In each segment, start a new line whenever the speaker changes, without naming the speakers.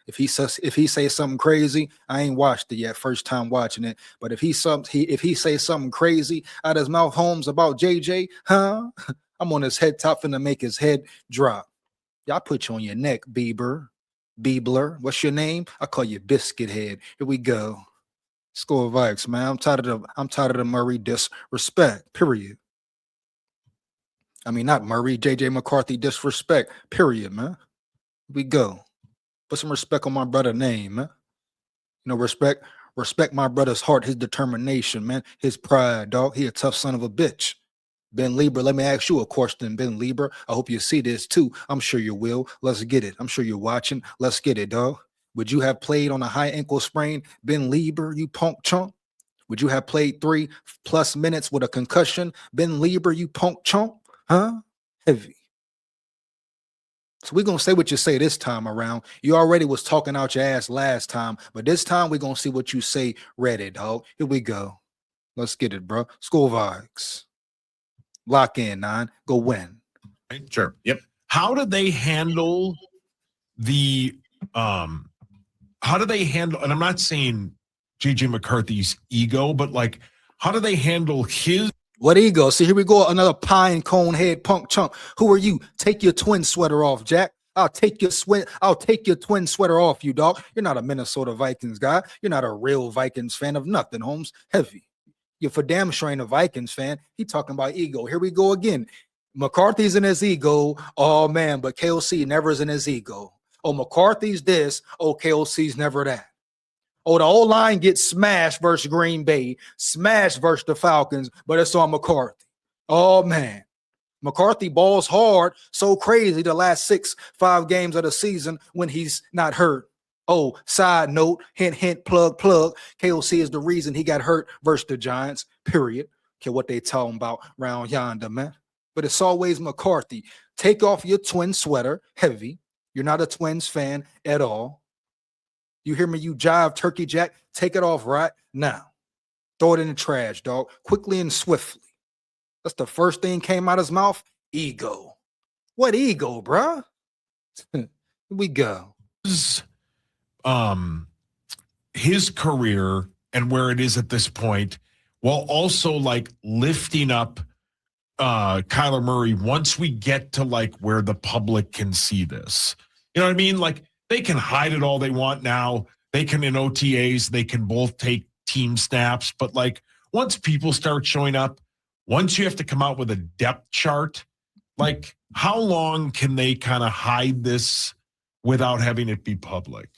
If he say something crazy, I ain't watched it yet. First time watching it. But if he say something crazy out his mouth, Holmes, about JJ, huh? I'm on his head top finna make his head drop. Y'all put you on your neck, Beebler. What's your name? I call you Biscuit Head. Here we go. SKOL Vikes, man. I'm tired of the Murray disrespect. Period. I mean, not Murray, JJ McCarthy disrespect. Period, man. Here we go. Put some respect on my brother's name, man. You know, respect my brother's heart, his determination, man, his pride, dog. He a tough son of a bitch. Ben Lieber, let me ask you a question, Ben Lieber. I hope you see this too. I'm sure you will. Let's get it. I'm sure you're watching. Let's get it, dog. Would you have played on a high ankle sprain, Ben Lieber, you punk chump? Would you have played 3+ minutes with a concussion, Ben Lieber, you punk chump? Huh? Heavy. So we're going to say what you say this time around. You already was talking out your ass last time, but this time we're going to see what you say ready, dog. Here we go. Let's get it, bro. SKOL Vikes. Lock in, 9. Go win.
Sure. Yep. How do they handle the how do they handle, and I'm not saying JJ McCarthy's ego, but like, how do they handle his
what ego? See, here we go. Another pine cone head punk chunk. Who are you? Take your twin sweater off, Jack. I'll take your twin sweater off, you dog. You're not a Minnesota Vikings guy. You're not a real Vikings fan of nothing, Holmes. Heavy. You're for damn sure ain't a Vikings fan. He talking about ego. Here we go again. McCarthy's in his ego. Oh, man, but KOC never is in his ego. Oh, McCarthy's this. Oh, KOC's never that. Oh, the O-line gets smashed versus Green Bay, smashed versus the Falcons, but it's on McCarthy. Oh, man. McCarthy balls hard, so crazy the last 5 games of the season when he's not hurt. Oh, side note, hint, hint, plug, plug. KOC is the reason he got hurt versus the Giants, period. Okay, what they talking about round yonder, man. But it's always McCarthy. Take off your twin sweater, heavy. You're not a Twins fan at all. You hear me, you jive turkey jack? Take it off right now. Throw it in the trash, dog. Quickly and swiftly. That's the first thing came out of his mouth. Ego. What ego, bruh? Here we go.
His career and where it is at this point, while also like lifting up Kyler Murray once we get to like where the public can see this. You know what I mean? Like they can hide it all they want now. They can in OTAs, they can both take team snaps, but like once people start showing up, once you have to come out with a depth chart, like how long can they kind of hide this without having it be public?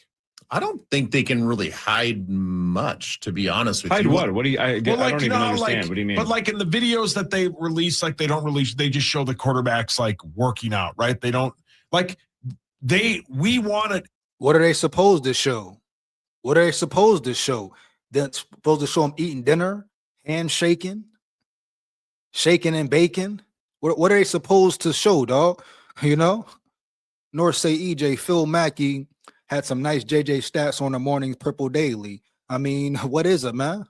I don't think they can really hide much, to be honest with you.
Hide what? What do you? I don't even understand.
Like,
what do you mean?
But like in the videos that they release, like they don't release. They just show the quarterbacks like working out, right? They don't like we want it.
What are they supposed to show? What are they supposed to show? They're supposed to show them eating dinner, handshaking, shaking and baking. What are they supposed to show, dog? You know? North say EJ Phil Mackey had some nice JJ stats on the Morning Purple Daily. I mean, what is it, man?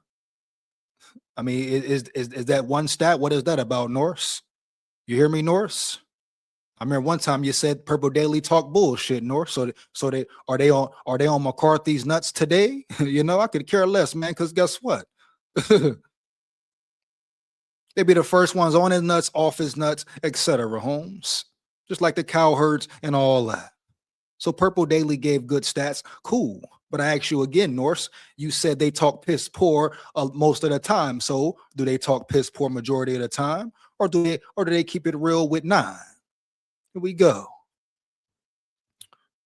I mean, is that one stat? What is that about, Norse? You hear me, Norse? I remember one time you said Purple Daily talk bullshit, Norse. So they are they on McCarthy's nuts today? You know, I could care less, man, because guess what? They be the first ones on his nuts, off his nuts, etc. Holmes. Just like the cowherds and all that. So Purple Daily gave good stats. Cool. But I ask you again, Norse, you said they talk piss poor most of the time. So do they talk piss poor majority of the time? Or do they keep it real with 9? Here we go.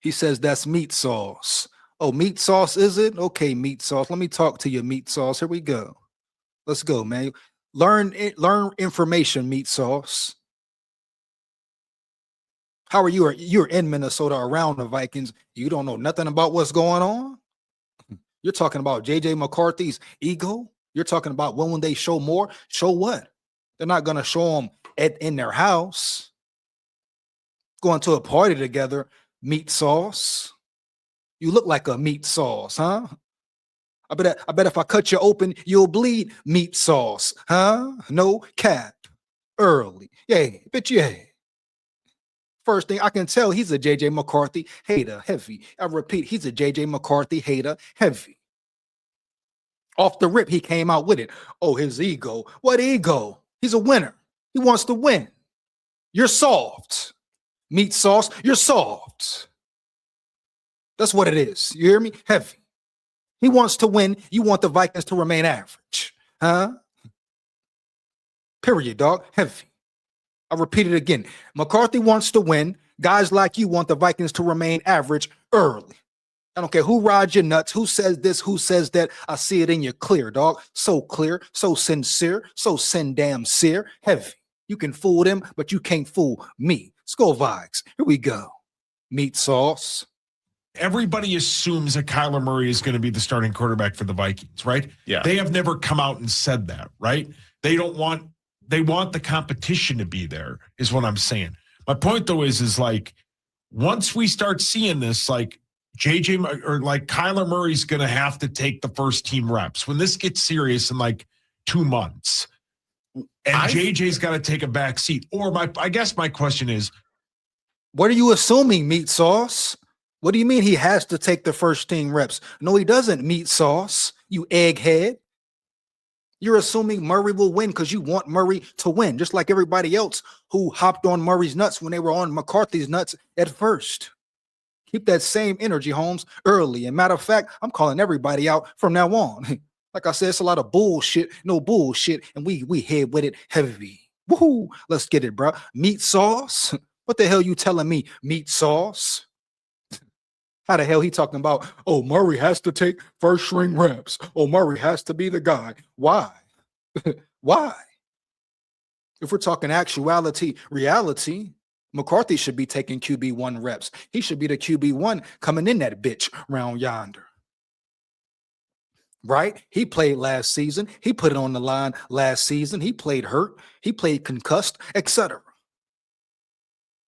He says that's meat sauce. Oh, meat sauce, is it? Okay, meat sauce. Let me talk to you, meat sauce. Here we go. Let's go, man. Learn information, meat sauce. How are you? You're in Minnesota around the Vikings. You don't know nothing about what's going on? You're talking about JJ McCarthy's ego? You're talking about when they show more? Show what? They're not going to show them in their house. Going to a party together, meat sauce. You look like a meat sauce, huh? I bet if I cut you open, you'll bleed, meat sauce, huh? No cap. Early. Yay, bitch, yay. First thing I can tell, he's a JJ McCarthy hater, heavy. I repeat, he's a JJ McCarthy hater, heavy. Off the rip, he came out with it. Oh, his ego. What ego? He's a winner. He wants to win. You're soft. Meat sauce, you're soft. That's what it is. You hear me? Heavy. He wants to win. You want the Vikings to remain average. Huh? Period, dog. Heavy. I repeat it again. McCarthy wants to win. Guys like you want the Vikings to remain average early. I don't care who rides your nuts, who says this, who says that. I see it in your clear, dog. So clear, so sincere, so damn sear. Heavy. You can fool them, but you can't fool me. SKOL VIKES. Here we go. Meat sauce.
Everybody assumes that Kyler Murray is going to be the starting quarterback for the Vikings, right?
Yeah.
They have never come out and said that, right? They want the competition to be there, is what I'm saying. My point though is like, once we start seeing this, like JJ or like Kyler Murray's going to have to take the first team reps when this gets serious in like 2 months, and JJ's got to take a back seat. Or I guess my question is,
what are you assuming, meat sauce? What do you mean he has to take the first team reps? No, he doesn't, meat sauce, you egghead. You're assuming Murray will win because you want Murray to win, just like everybody else who hopped on Murray's nuts when they were on McCarthy's nuts at first. Keep that same energy, Holmes, early. And matter of fact, I'm calling everybody out from now on. Like I said, it's a lot of bullshit, no bullshit, and we head with it heavy. Woohoo! Let's get it, bro. Meat sauce? What the hell you telling me, meat sauce? How the hell he talking about, oh, Murray has to take first string reps. Oh, Murray has to be the guy. Why? Why? If we're talking actuality, reality, McCarthy should be taking QB1 reps. He should be the QB1 coming in that bitch round yonder. Right? He played last season. He put it on the line last season. He played hurt. He played concussed, etc.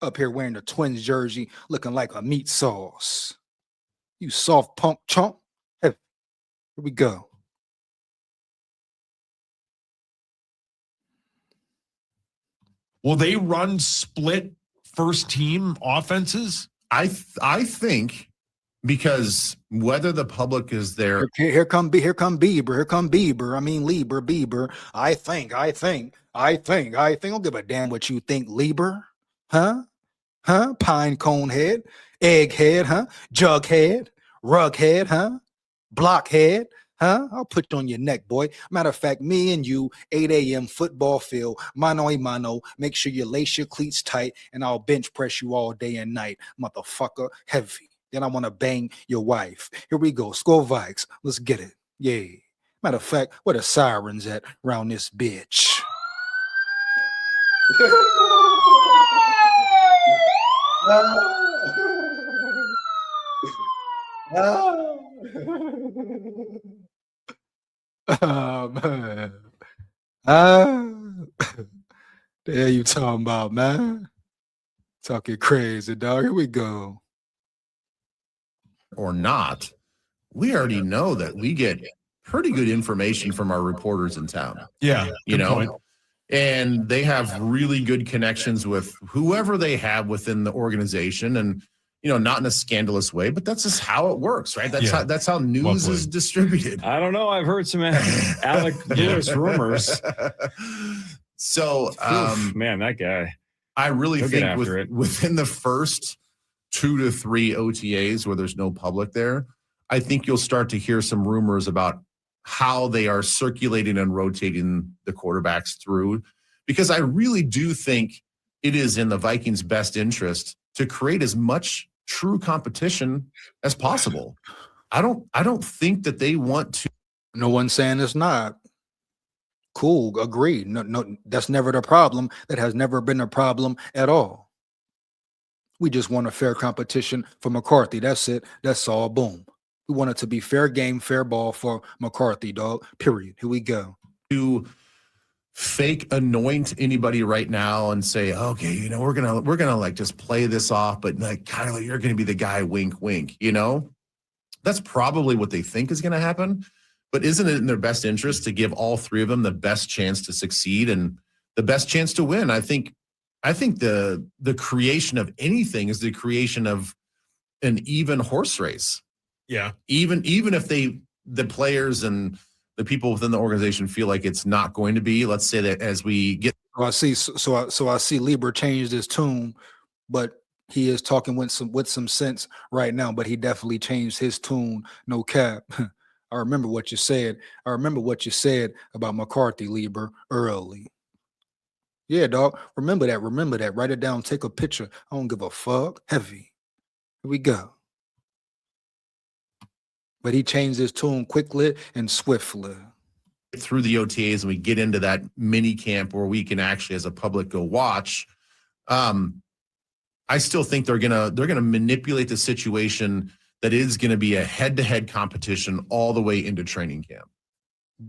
Up here wearing the Twins jersey, looking like a meat sauce. You soft punk chump. Hey, here we go.
will they run split first team offenses?
I think because whether the public is there.
Here come Bieber. I mean Lieber. I think. I don't give a damn what you think, Lieber. Huh? Pine cone head, egghead, huh? Jughead, rughead, huh? Blockhead, huh? I'll put you on your neck, boy. Matter of fact, me and you, 8 a.m. football field, mano a mano. Make sure you lace your cleats tight, and I'll bench press you all day and night, motherfucker. Heavy. Then I want to bang your wife. Here we go. SKOL VIKES. Let's get it. Yeah. Matter of fact, where the sirens at around this bitch? Oh, man. The hell you talking about, man? Talking crazy, dog. Here we go.
Or not, we already know that we get pretty good information from our reporters in town.
Yeah,
you know,
point.
And they have really good connections with whoever they have within the organization, and you know, not in a scandalous way, but that's just how it works, right? That's how news is distributed.
I don't know. I've heard some Alec Lewis rumors.
So,
man, that guy.
I really think within the first 2 to 3 OTAs where there's no public there, I think you'll start to hear some rumors about how they are circulating and rotating the quarterbacks through, because I really do think it is in the Vikings' best interest to create as much true competition as possible. I don't think that they want to.
No one's saying it's not. Cool, agreed. No, that's never the problem. That has never been a problem at all. We just want a fair competition for McCarthy. That's it. That's all. Boom. We want it to be fair game, fair ball for McCarthy, dog. Period. Here we go.
To fake anoint anybody right now and say, okay, you know, we're gonna like just play this off, but like, Kyler, you're gonna be the guy, wink, wink. You know, that's probably what they think is gonna happen. But isn't it in their best interest to give all three of them the best chance to succeed and the best chance to win? I think I think the creation of anything is the creation of an even horse race.
Yeah.
Even if the players and the people within the organization feel like it's not going to be, let's say that as we get.
I see Lieber changed his tune, but he is talking with some sense right now, but he definitely changed his tune. No cap. I remember what you said. I remember what you said about McCarthy, Lieber, early. Yeah, dog. Remember that. Remember that. Write it down. Take a picture. I don't give a fuck. Heavy. Here we go. But he changed his tune quickly and swiftly.
Through the OTAs and we get into that mini camp where we can actually, as a public, go watch. I still think they're gonna manipulate the situation that is going to be a head-to-head competition all the way into training camp.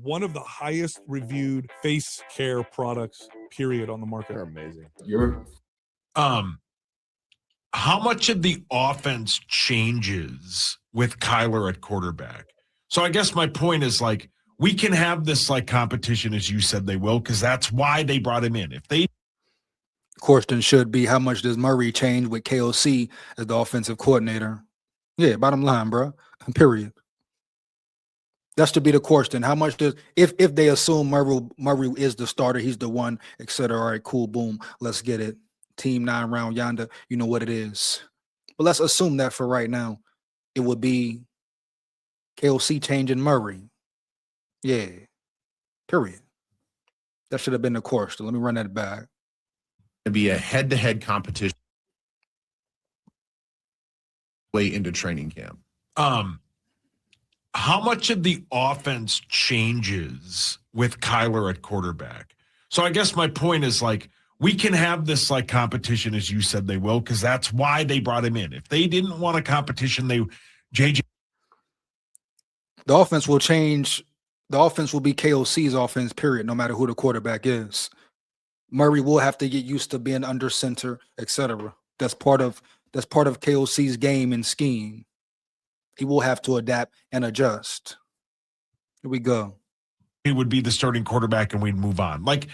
One of the highest reviewed face care products, period, on the market.
They're amazing.
How much of the offense changes with Kyler at quarterback? So I guess my point is, like, we can have this like competition, as you said they will, because that's why they brought him in. If they
question should be, how much does Murray change with KOC as the offensive coordinator? Yeah, bottom line, bro. Period. That should be the question. How much does, if they assume Murray is the starter, he's the one, etc. All right, cool, boom, let's get it. Team 9 round yonder, you know what it is. But let's assume that for right now, it would be KOC changing Murray. Yeah, period. That should have been the question. Let me run that back.
To be a head-to-head competition way into training camp.
How much of the offense changes with Kyler at quarterback? So I guess my point is, like, we can have this like competition, as you said they will, because that's why they brought him in. If they didn't want a competition, JJ.
The offense will change. The offense will be KOC's offense, period, no matter who the quarterback is. Murray will have to get used to being under center, etc. That's part of KOC's game and scheme. He will have to adapt and adjust. Here we go.
He would be the starting quarterback and we'd move on. Like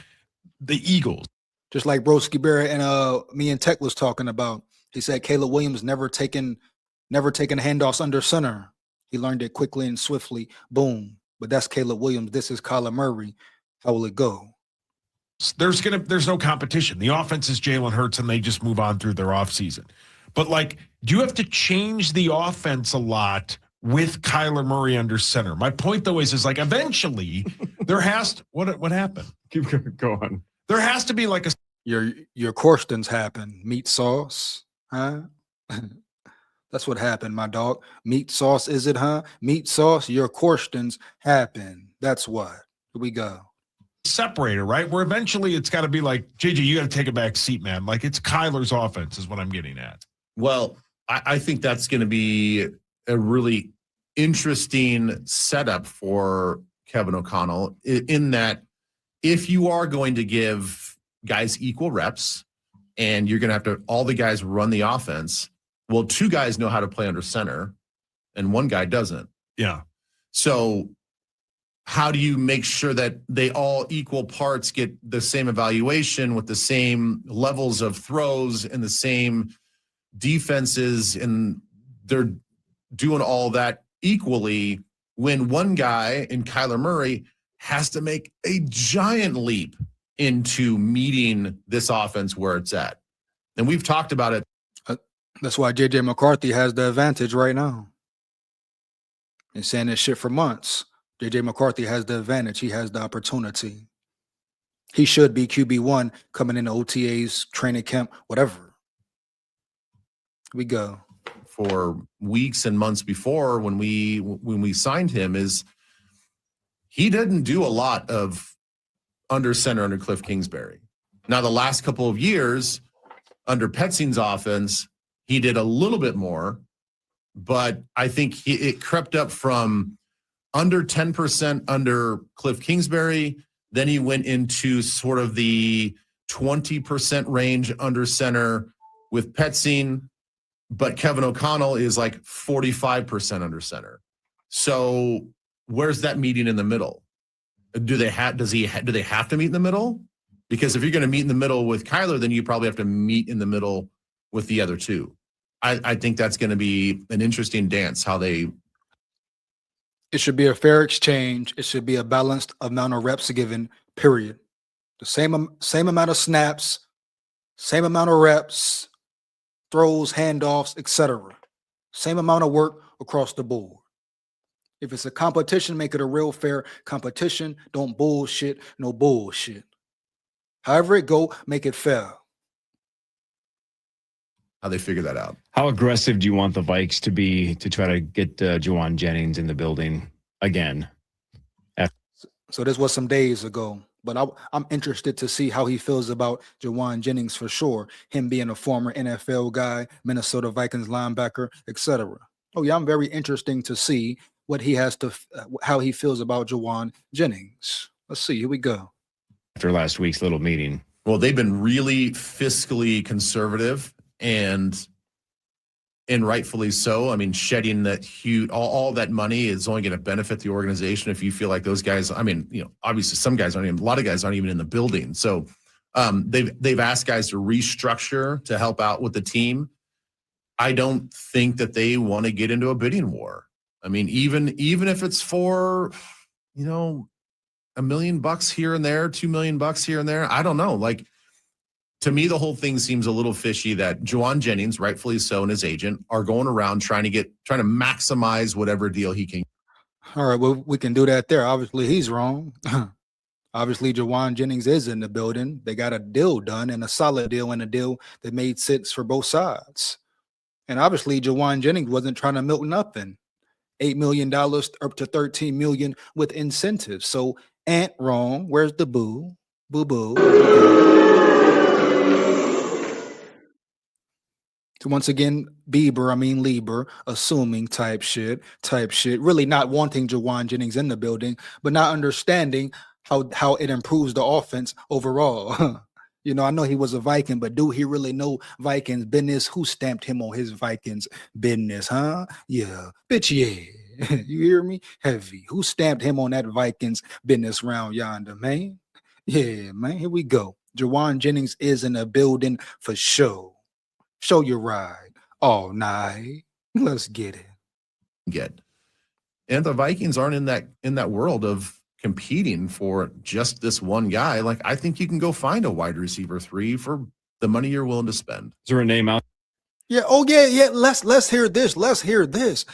the Eagles.
Just like Broski Bear and me and Tech was talking about. He said Caleb Williams never taken handoffs under center. He learned it quickly and swiftly. Boom. But that's Caleb Williams. This is Kyler Murray. How will it go?
There's no competition. The offense is Jalen Hurts and they just move on through their offseason. But like, do you have to change the offense a lot with Kyler Murray under center? My point though is like eventually there has to, what happened?
Keep going.
There has to be like a
your questions happen. Meat sauce, huh? That's what happened, my dog. Meat sauce, is it, huh? Meat sauce, your questions happen. That's what. Here we go.
Separator, right? Where eventually it's got to be like, JJ, you got to take a back seat, man. Like it's Kyler's offense is what I'm getting at.
Well, I think that's going to be a really interesting setup for Kevin O'Connell in that if you are going to give guys equal reps and you're going to have to, all the guys run the offense. Well, 2 guys know how to play under center and 1 guy doesn't.
Yeah.
So how do you make sure that they all equal parts get the same evaluation with the same levels of throws and the same defenses, and they're doing all that equally when 1 guy in Kyler Murray has to make a giant leap into meeting this offense where it's at. And we've talked about it.
That's why JJ McCarthy has the advantage right now. Been saying this shit for months. JJ McCarthy has the advantage. He has the opportunity. He should be QB1 coming into OTAs, training camp, whatever. Here we go.
For weeks and months before when we signed him is he didn't do a lot of under center under Cliff Kingsbury. Now the last couple of years under Petzing's offense, he did a little bit more, but I think it crept up from under 10% under Cliff Kingsbury. Then he went into sort of the 20% range under center with Petzing, but Kevin O'Connell is like 45% under center. So where's that meeting in the middle? Do they have to meet in the middle? Because if you're going to meet in the middle with Kyler, then you probably have to meet in the middle with the other two. I think that's going to be an interesting dance, how they.
It should be a fair exchange. It should be a balanced amount of reps given, period. The same amount of snaps, same amount of reps, throws, handoffs, etc. Same amount of work across the board. If it's a competition, make it a real fair competition. Don't bullshit, no bullshit. However it go, make it fair.
How they figure that out.
How aggressive do you want the Vikes to be to try to get Jauan Jennings in the building again?
So this was some days ago, but I'm interested to see how he feels about Jauan Jennings for sure. Him being a former NFL guy, Minnesota Vikings linebacker, etc. Oh yeah, I'm very interested to see what he has to, how he feels about Jauan Jennings. Let's see. Here we go.
After last week's little meeting.
Well, they've been really fiscally conservative. And rightfully so. I mean, shedding that huge, all that money is only going to benefit the organization if you feel like those guys. I mean, obviously some guys aren't even. A lot of guys aren't even in the building. So they've asked guys to restructure to help out with the team. I don't think that they want to get into a bidding war. I mean, even if it's for, $1 million here and there, $2 million here and there. I don't know. Like, to me, the whole thing seems a little fishy that Jauan Jennings, rightfully so, and his agent are going around trying to maximize whatever deal he can.
All right, well, we can do that there. Obviously, he's wrong. Obviously, Jauan Jennings is in the building. They got a deal done, and a solid deal, and a deal that made sense for both sides. And obviously, Jauan Jennings wasn't trying to milk nothing. $8 million up to $13 million with incentives. So, ain't wrong. Where's the boo? Boo boo. So once again, Lieber, assuming type shit, really not wanting Jauan Jennings in the building, but not understanding how it improves the offense overall. I know he was a Viking, but do he really know Vikings business? Who stamped him on his Vikings business, huh? Yeah, bitch, yeah. You hear me? Heavy. Who stamped him on that Vikings business round yonder, man? Yeah, man, here we go. Jauan Jennings is in the building for sure. Show your ride all night. Let's get it.
And the Vikings aren't in that world of competing for just this one guy. Like, I think you can go find a wide receiver 3 for the money you're willing to spend.
Is there a name out?
Yeah. Oh yeah. Let's hear this. Let's hear this.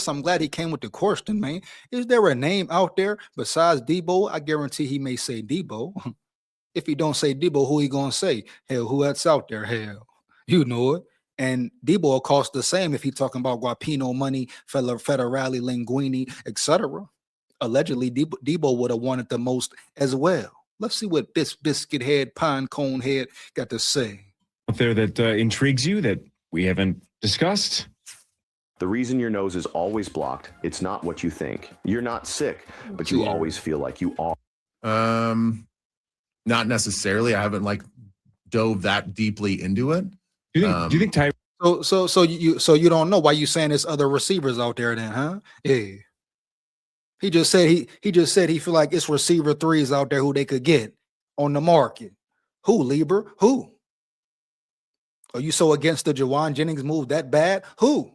I'm glad he came with the question, man. Is there a name out there besides Debo? I guarantee he may say Debo. If he don't say Debo, who he gonna say? Hell, who else out there? Hell. You know it. And Debo will cost the same if he's talking about Guapino money, Federale, Linguini, etc. Allegedly, Debo would have wanted the most as well. Let's see what biscuit head, pine cone head got to say.
Out there that intrigues you that we haven't discussed?
The reason your nose is always blocked, it's not what you think. You're not sick, but you always feel like you are.
Not necessarily. I haven't dove that deeply into it.
Do you think Ty?
So you don't know why you saying there's other receivers out there then, huh? Yeah. He just said he feel like it's receiver 3s out there who they could get on the market. Who, Lieber? Who? Are you so against the Jauan Jennings move that bad? Who?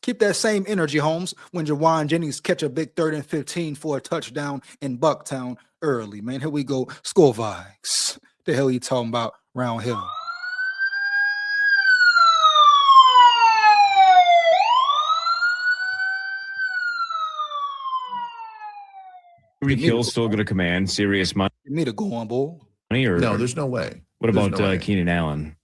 Keep that same energy, Holmes, when Jauan Jennings catch a big 3rd and 15 for a touchdown in Bucktown early, man. Here we go. SKOL VIKES. The hell you talking about round here?
Tyreek Hill still going to command serious money?
Give me the go on, boy.
No, there's no way.
What about Keenan Allen?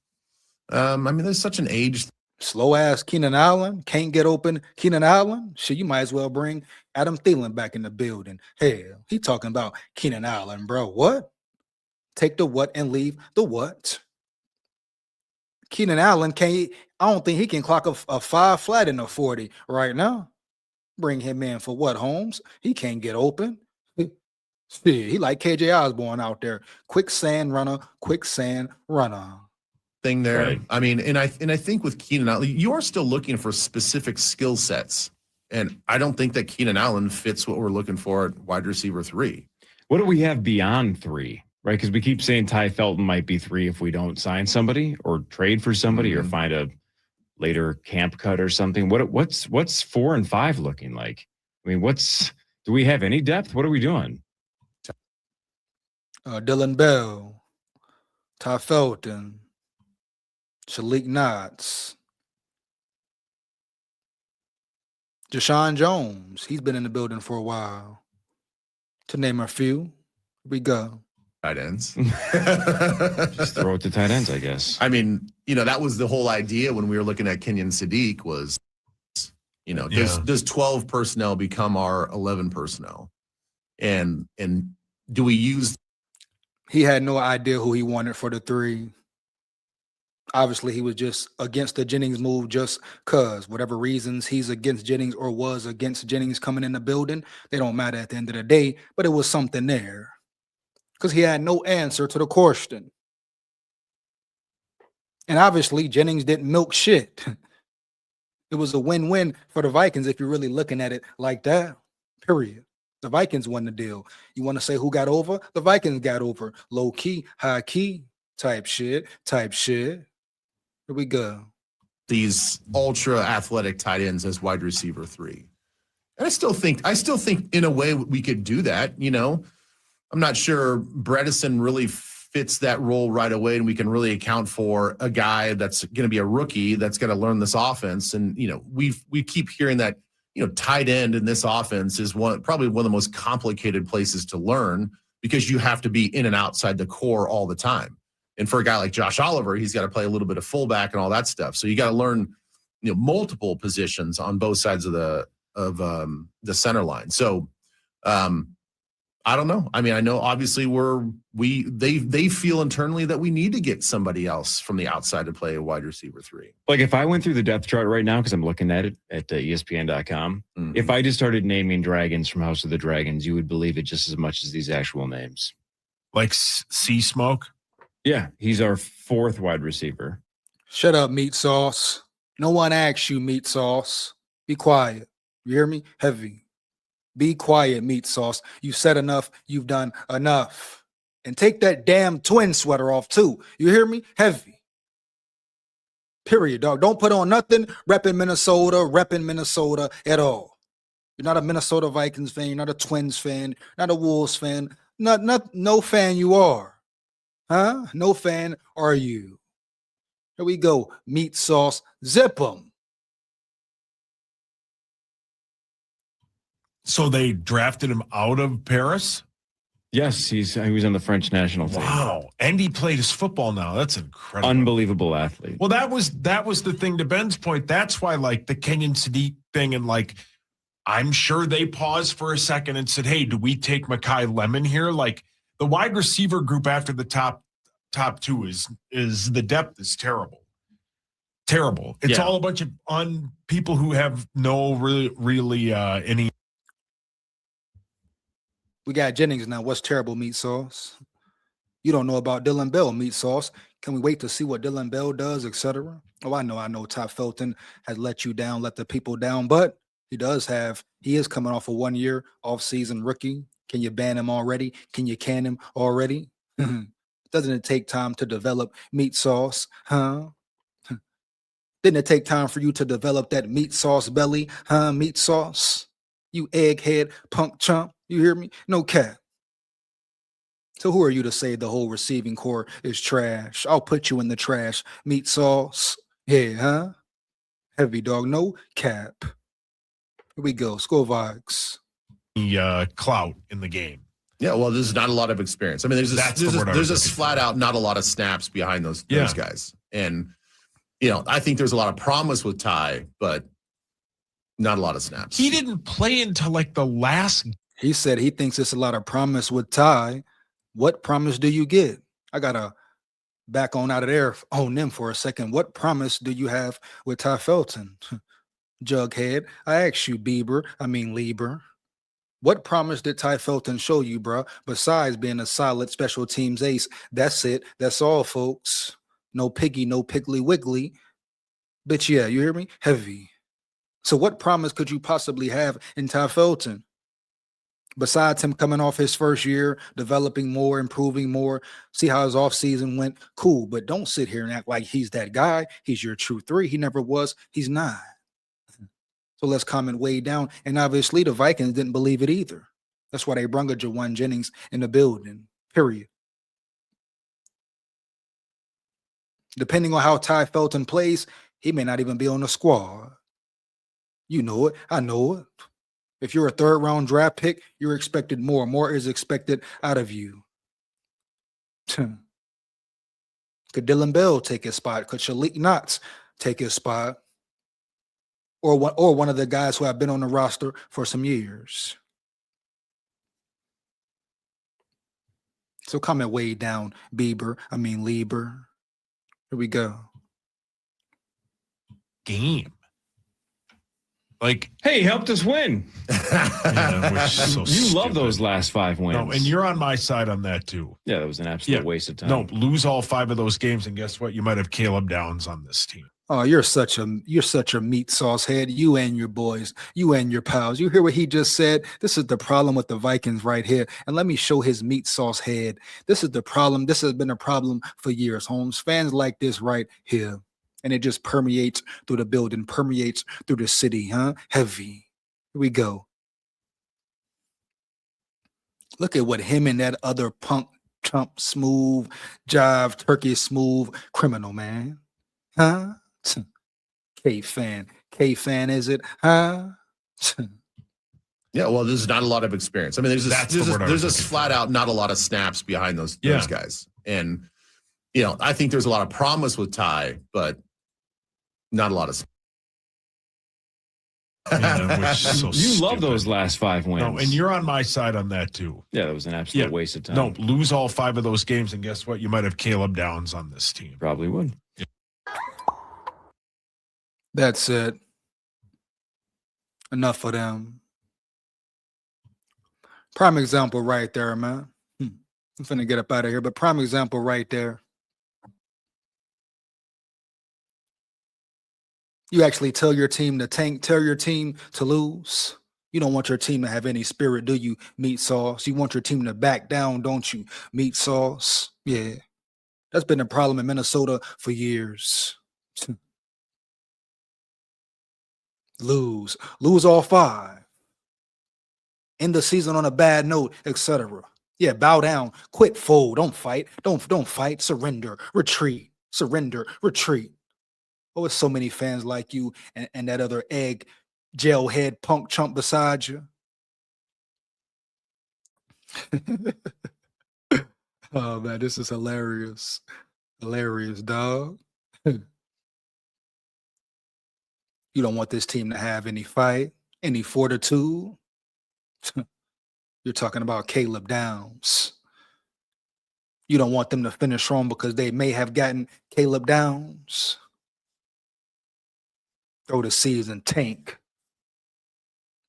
I mean, there's such an age.
Slow ass Keenan Allen can't get open. Keenan Allen, shit, you might as well bring Adam Thielen back in the building. Hell, he talking about Keenan Allen, bro. What? Take the what and leave the what? Keenan Allen can't. I don't think he can clock a 5 flat in a 40 right now. Bring him in for what, Holmes? He can't get open. He like KJ Osborne out there. Quicksand runner.
Thing there.
Right.
I mean, and I think with Keenan Allen, you are still looking for specific skill sets. And I don't think that Keenan Allen fits what we're looking for at wide receiver 3.
What do we have beyond 3? right? Because we keep saying Ty Felton might be 3 if we don't sign somebody or trade for somebody or find a later camp cut or something. What's 4 and 5 looking like? I mean, do we have any depth? What are we doing?
Dylan Bell, Ty Felton, Shalik Knotts, Deshaun Jones. He's been in the building for a while. To name a few, here we go.
Tight ends.
Just throw it to tight ends, I guess.
I mean, that was the whole idea when we were looking at Kenyon Sadiq was, does 12 personnel become our 11 personnel? And do we use?
He had no idea who he wanted for the 3. Obviously, he was just against the Jennings move just because whatever reasons he's against Jennings or was against Jennings coming in the building, they don't matter at the end of the day, but it was something there because he had no answer to the question. And obviously, Jennings didn't milk shit. It was a win-win for the Vikings if you're really looking at it like that, period. The Vikings won the deal. You want to say who got over? The Vikings got over. Low key, high key type shit. Here we go.
These ultra athletic tight ends as wide receiver 3. And I still think in a way we could do that. I'm not sure Bredesen really fits that role right away, and we can really account for a guy that's going to be a rookie that's going to learn this offense. And we keep hearing that tight end in this offense is probably one of the most complicated places to learn because you have to be in and outside the core all the time. And for a guy like Josh Oliver, he's got to play a little bit of fullback and all that stuff. So you got to learn, multiple positions on both sides of the center line. So I don't know. I mean, I know obviously they feel internally that we need to get somebody else from the outside to play a wide receiver 3.
Like if I went through the depth chart right now, because I'm looking at it at ESPN.com, if I just started naming dragons from House of the Dragons, you would believe it just as much as these actual names.
Like Sea Smoke?
Yeah, he's our 4th wide receiver.
Shut up, Meat Sauce. No one asked you, Meat Sauce. Be quiet. You hear me? Heavy. Be quiet, Meat Sauce. You've said enough. You've done enough. And take that damn twin sweater off, too. You hear me? Heavy. Period, dog. Don't put on nothing repping Minnesota at all. You're not a Minnesota Vikings fan. You're not a Twins fan. Not a Wolves fan. No fan you are. Huh? No fan are you. Here we go. Meat Sauce. Zip them.
So they drafted him out of Paris?
Yes, he was on the French national team.
Wow. And he played his football now. That's incredible.
Unbelievable athlete.
Well, that was the thing to Ben's point. That's why the Kenyon Sadiq thing and I'm sure they paused for a second and said, hey, do we take Mekhi Lemon here? The wide receiver group after the top 2 is the depth is terrible. Terrible. It's all a bunch of people who have no really any.
We got Jennings now. What's terrible, Meat Sauce? You don't know about Dylan Bell, Meat Sauce. Can we wait to see what Dylan Bell does, etc.? Oh, I know Ty Felton has let you down, let the people down, but he is coming off a 1-year off-season rookie. Can you ban him already? Can you can him already? Doesn't it take time to develop, Meat Sauce? Huh? Didn't it take time for you to develop that meat sauce belly? Huh, Meat Sauce? You egghead punk chump. You hear me? No cap. So who are you to say the whole receiving core is trash? I'll put you in the trash, Meat Sauce. Yeah, huh? Heavy dog, no cap. Here we go. Skol VIKES.
The clout in the game.
Yeah, well, there's not a lot of experience. I mean, there's just flat out not a lot of snaps behind those guys. And, I think there's a lot of promise with Ty, but not a lot of snaps.
He didn't play until the last.
He said he thinks it's a lot of promise with Ty. What promise do you get? I got to back on out of there on them for a second. What promise do you have with Ty Felton? Jughead, I asked you, Lieber. What promise did Ty Felton show you, bro? Besides being a solid special teams ace, that's it. That's all, folks. No piggy, no piggly wiggly. Bitch, yeah, you hear me? Heavy. So what promise could you possibly have in Ty Felton? Besides him coming off his first year, developing more, improving more, see how his offseason went, cool. But don't sit here and act like he's that guy. He's your true 3. He never was. He's not. So let's comment way down. And obviously the Vikings didn't believe it either. That's why they brung a Jawan Jennings in the building, period. Depending on how Ty Felton plays, he may not even be on the squad. You know it. I know it. If you're a 3rd-round draft pick, you're expected more. More is expected out of you. Could Dylan Bell take his spot? Could Shalik Knox take his spot? Or one of the guys who have been on the roster for some years? So comment way down, Lieber. Here we go.
Game. Like,
hey, helped us win.
Yeah, so
you love
stupid.
those last 5 wins.
No, and you're on my side on that too.
Yeah, that was an absolute waste of time.
No, lose all 5 of those games, and guess what? You might have Caleb Downs on this team.
Oh, you're such a meat sauce head. You and your boys, you and your pals. You hear what he just said? This is the problem with the Vikings right here. And let me show his meat sauce head. This is the problem. This has been a problem for years, Holmes. Fans like this right here. And it just permeates through the building, permeates through the city, huh? Heavy. Here we go. Look at what him and that other punk, chump, smooth, jive, turkey, smooth criminal, man. Huh? K-fan, is it? Huh?
Yeah, well, there's not a lot of experience. I mean, there's just flat out not a lot of snaps behind those guys. And, I think there's a lot of promise with Ty, but not a lot of.
So
you love those last 5 wins.
No, and you're on my side on that too.
Yeah, that was an absolute waste of time.
No, lose all 5 of those games, and guess what? You might have Caleb Downs on this team.
Probably would.
Yeah.
That's it. Enough for them. Prime example right there, man. I'm finna get up out of here, but prime example right there. You actually tell your team to tank, tell your team to lose. You don't want your team to have any spirit, do you, meat sauce? You want your team to back down, don't you, meat sauce? Yeah. That's been a problem in Minnesota for years. Lose all 5. End the season on a bad note, etc. Yeah, bow down, quit, fold, don't fight, don't fight, surrender, retreat, Oh, it's so many fans like you and that other egg jailhead punk chump beside you. Oh man, this is hilarious. Hilarious, dog. You don't want this team to have any fight, any fortitude. You're talking about Caleb Downs. You don't want them to finish strong because they may have gotten Caleb Downs. Throw the season, tank.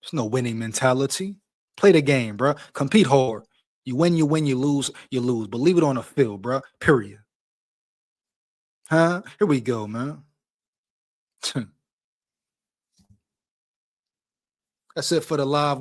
There's no winning mentality. Play the game, bro. Compete hard. You win, you lose, you lose. But leave it on the field, bro. Period. Huh? Here we go, man. That's it for the live.